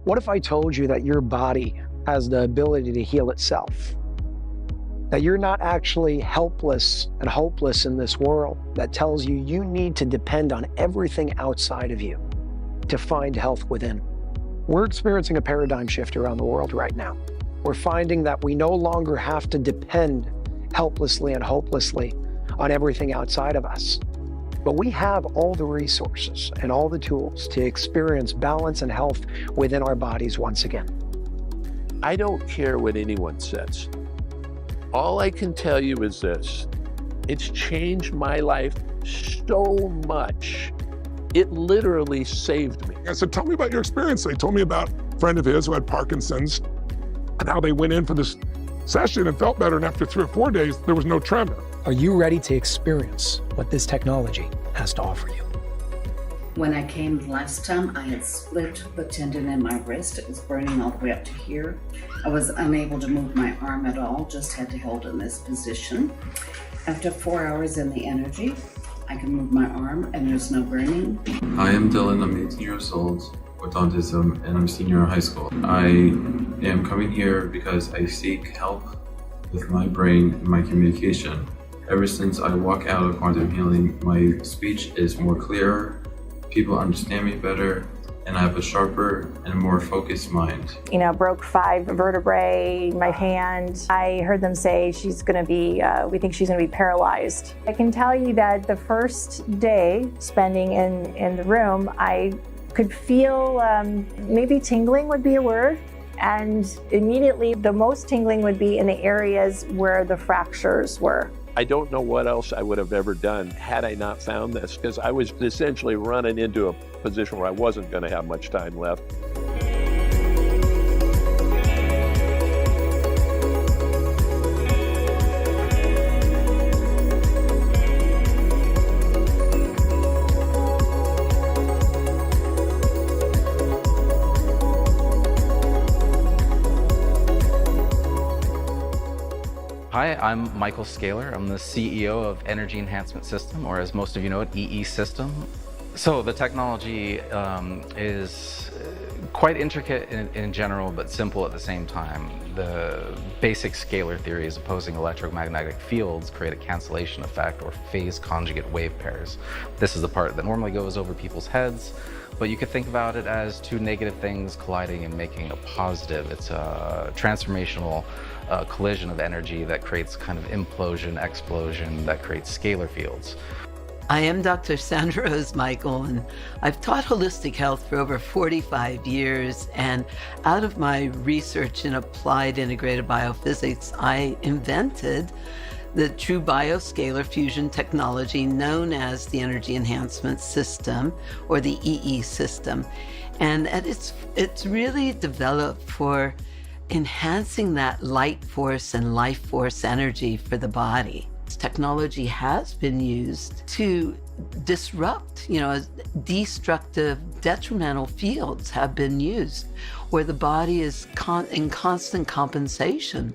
What if I told you that your body has the ability to heal itself? That you're not actually helpless and hopeless in this world that tells you you need to depend on everything outside of you to find health within. We're experiencing a paradigm shift around the world right now. We're finding that we no longer have to depend helplessly and hopelessly on everything outside of us. But we have all the resources and all the tools to experience balance and health within our bodies once again. I don't care what anyone says. All I can tell you is this: it's changed my life so much. It literally saved me. I said, tell me about your experience. They told me about a friend of his who had Parkinson's and how they went in for this session and felt better. And after 3 or 4 days, there was no tremor. Are you ready to experience what this technology has to offer you? When I came last time, I had split the tendon in my wrist. It was burning all the way up to here. I was unable to move my arm at all, just had to hold in this position. After 4 hours in the energy, I can move my arm and there's no burning. I am Dylan, I'm 18 years old with autism and I'm a senior in high school. I am coming here because I seek help with my brain and my communication. Ever since I walk out of quantum healing, my speech is more clear, people understand me better, and I have a sharper and more focused mind. You know, broke 5 vertebrae in my hand. I heard them say she's gonna be, we think she's gonna be paralyzed. I can tell you that the first day spending in the room, I could feel, maybe tingling would be a word. And immediately the most tingling would be in the areas where the fractures were. I don't know what else I would have ever done had I not found this, because I was essentially running into a position where I wasn't going to have much time left. Hi, I'm Michael Scaler. I'm the CEO of Energy Enhancement System, or as most of you know it, EE System. So the technology is quite intricate in general, but simple at the same time. The basic scalar theory is opposing electromagnetic fields create a cancellation effect or phase conjugate wave pairs. This is the part that normally goes over people's heads, but you could think about it as 2 negative things colliding and making a positive. It's a transformational collision of energy that creates kind of implosion, explosion, that creates scalar fields. I am Dr. Sandra Rose Michael, and I've taught holistic health for over 45 years. And out of my research in applied integrated biophysics, I invented the true bioscalar fusion technology known as the Energy Enhancement System, or the EE system. And it's really developed for enhancing that light force and life force energy for the body. This technology has been used to disrupt, destructive, detrimental fields have been used where the body is in constant compensation,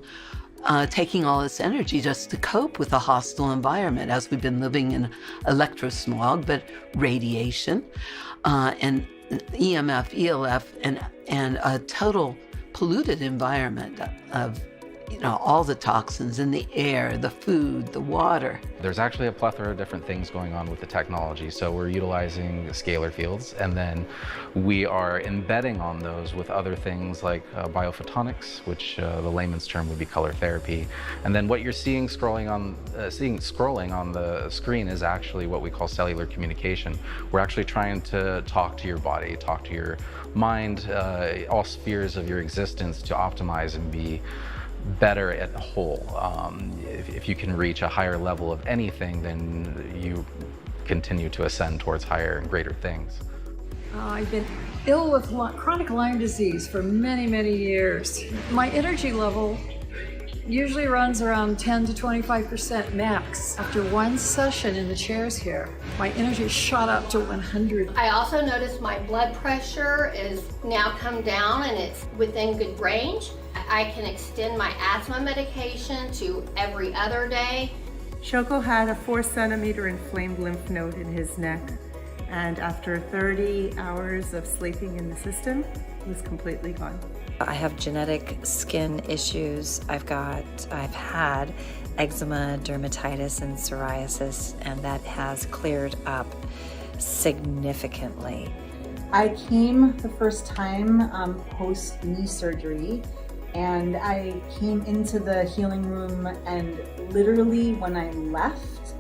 taking all its energy just to cope with a hostile environment, as we've been living in electrosmog, but radiation, and EMF, ELF, and a total polluted environment of all the toxins in the air, the food, the water. There's actually a plethora of different things going on with the technology. So we're utilizing scalar fields, and then we are embedding on those with other things like biophotonics, which the layman's term would be color therapy. And then what you're seeing scrolling on the screen is actually what we call cellular communication. We're actually trying to talk to your body, talk to your mind, all spheres of your existence to optimize and be better at the whole. If you can reach a higher level of anything, then you continue to ascend towards higher and greater things. I've been ill with chronic Lyme disease for many, many years. My energy level usually runs around 10 to 25% max. After one session in the chairs here, my energy shot up to 100. I also noticed my blood pressure is now come down and it's within good range. I can extend my asthma medication to every other day. Shoko had a 4-centimeter inflamed lymph node in his neck, and after 30 hours of sleeping in the system, was completely gone. I have genetic skin issues. I've had eczema, dermatitis, and psoriasis, and that has cleared up significantly. I came the first time post knee surgery, and I came into the healing room, and literally when I left,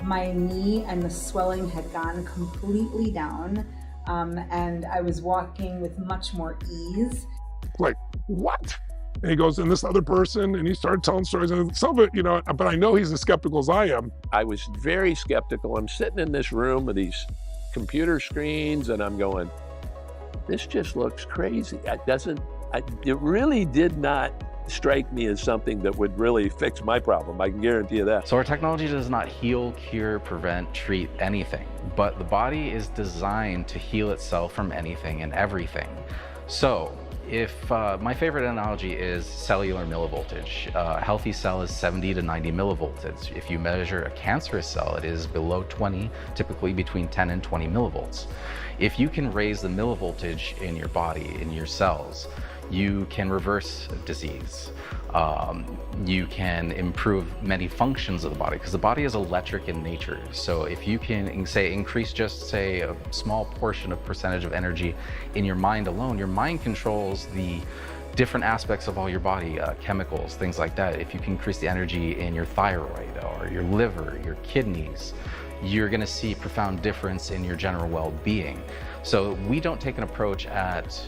my knee and the swelling had gone completely down, and I was walking with much more ease. Like, what? And he goes, and this other person, and he started telling stories, and some of it, you know, but I know he's as skeptical as I am. I was very skeptical. I'm sitting in this room with these computer screens, and I'm going, this just looks crazy. It really did not strike me as something that would really fix my problem. I can guarantee you that. So our technology does not heal, cure, prevent, treat anything, but the body is designed to heal itself from anything and everything. So if my favorite analogy is cellular millivoltage. A healthy cell is 70 to 90 millivolts. If you measure a cancerous cell, it is below 20, typically between 10 and 20 millivolts. If you can raise the millivoltage in your body, in your cells, you can reverse disease. You can improve many functions of the body, because the body is electric in nature. So if you can, say, increase just, say, a small portion of percentage of energy in your mind alone, your mind controls the different aspects of all your body, chemicals, things like that. If you can increase the energy in your thyroid or your liver, your kidneys, you're gonna see a profound difference in your general well-being. So we don't take an approach at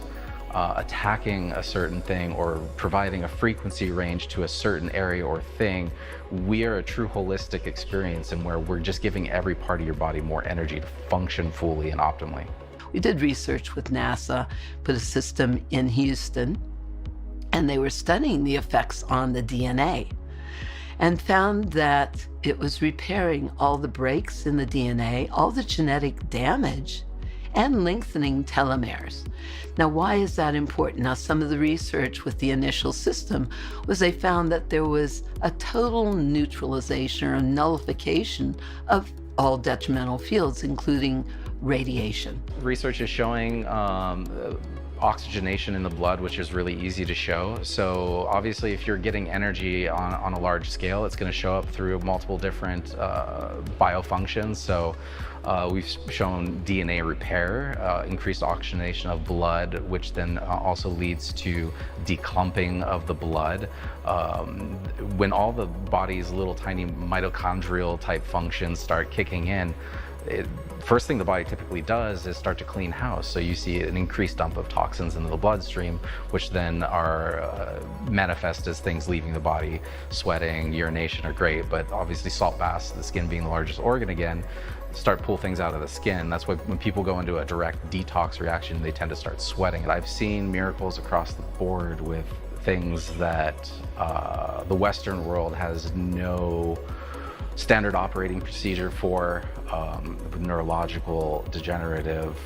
attacking a certain thing or providing a frequency range to a certain area or thing. We are a true holistic experience, and where we're just giving every part of your body more energy to function fully and optimally. We did research with NASA, put a system in Houston, and they were studying the effects on the DNA and found that it was repairing all the breaks in the DNA, all the genetic damage, and lengthening telomeres. Now, why is that important? Now, some of the research with the initial system was they found that there was a total neutralization or nullification of all detrimental fields, including radiation. Research is showing oxygenation in the blood, which is really easy to show. So obviously, if you're getting energy on a large scale, it's going to show up through multiple different biofunctions. So we've shown DNA repair, increased oxygenation of blood, which then also leads to declumping of the blood. When all the body's little tiny mitochondrial type functions start kicking in, first thing the body typically does is start to clean house. So you see an increased dump of toxins into the bloodstream, which then are manifest as things leaving the body. Sweating, urination are great, but obviously salt baths, the skin being the largest organ again, start pull things out of the skin. That's why when people go into a direct detox reaction, they tend to start sweating. And I've seen miracles across the board with things that the Western world has no standard operating procedure for, neurological, degenerative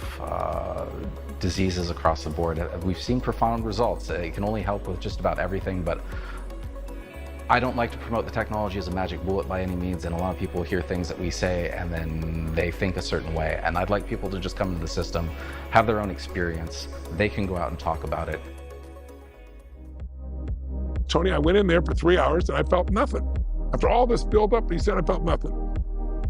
diseases across the board. We've seen profound results. It can only help with just about everything, but I don't like to promote the technology as a magic bullet by any means, and a lot of people hear things that we say and then they think a certain way, and I'd like people to just come into the system, have their own experience. They can go out and talk about it. Tony, I went in there for 3 hours and I felt nothing. After all this buildup, he said I felt nothing.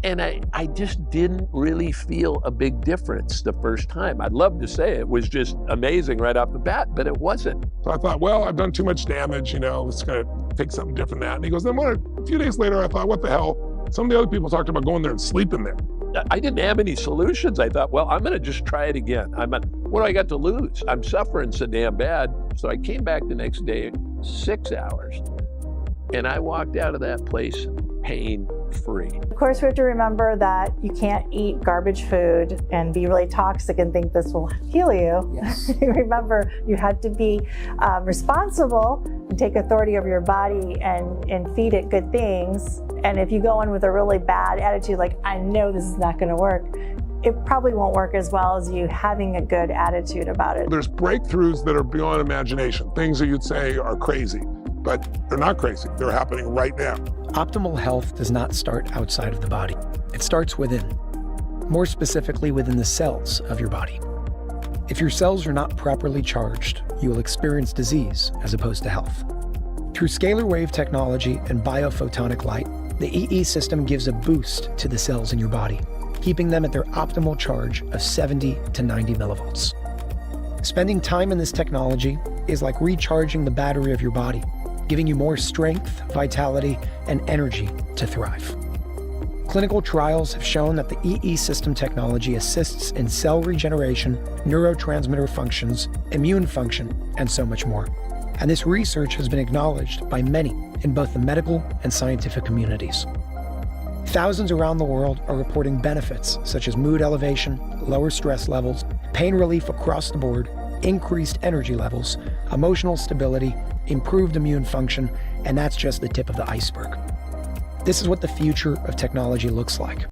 And I just didn't really feel a big difference the first time. I'd love to say it was just amazing right off the bat, but it wasn't. So I thought, well, I've done too much damage, you know, it's gonna take something different than that. And he goes, then a few days later, I thought, what the hell? Some of the other people talked about going there and sleeping there. I didn't have any solutions. I thought, well, I'm gonna just try it again. What do I got to lose? I'm suffering so damn bad. So I came back the next day, 6 hours, and I walked out of that place pain-free. Of course, we have to remember that you can't eat garbage food and be really toxic and think this will heal you. Yes. Remember, you have to be responsible and take authority over your body and feed it good things. And if you go in with a really bad attitude, like, I know this is not gonna work, it probably won't work as well as you having a good attitude about it. There's breakthroughs that are beyond imagination, things that you'd say are crazy, but they're not crazy. They're happening right now. Optimal health does not start outside of the body. It starts within, more specifically within the cells of your body. If your cells are not properly charged, you will experience disease as opposed to health. Through scalar wave technology and biophotonic light, the EE system gives a boost to the cells in your body, keeping them at their optimal charge of 70 to 90 millivolts. Spending time in this technology is like recharging the battery of your body, giving you more strength, vitality, and energy to thrive. Clinical trials have shown that the EE system technology assists in cell regeneration, neurotransmitter functions, immune function, and so much more. And this research has been acknowledged by many in both the medical and scientific communities. Thousands around the world are reporting benefits such as mood elevation, lower stress levels, pain relief across the board, increased energy levels, emotional stability, improved immune function, and that's just the tip of the iceberg. This is what the future of technology looks like.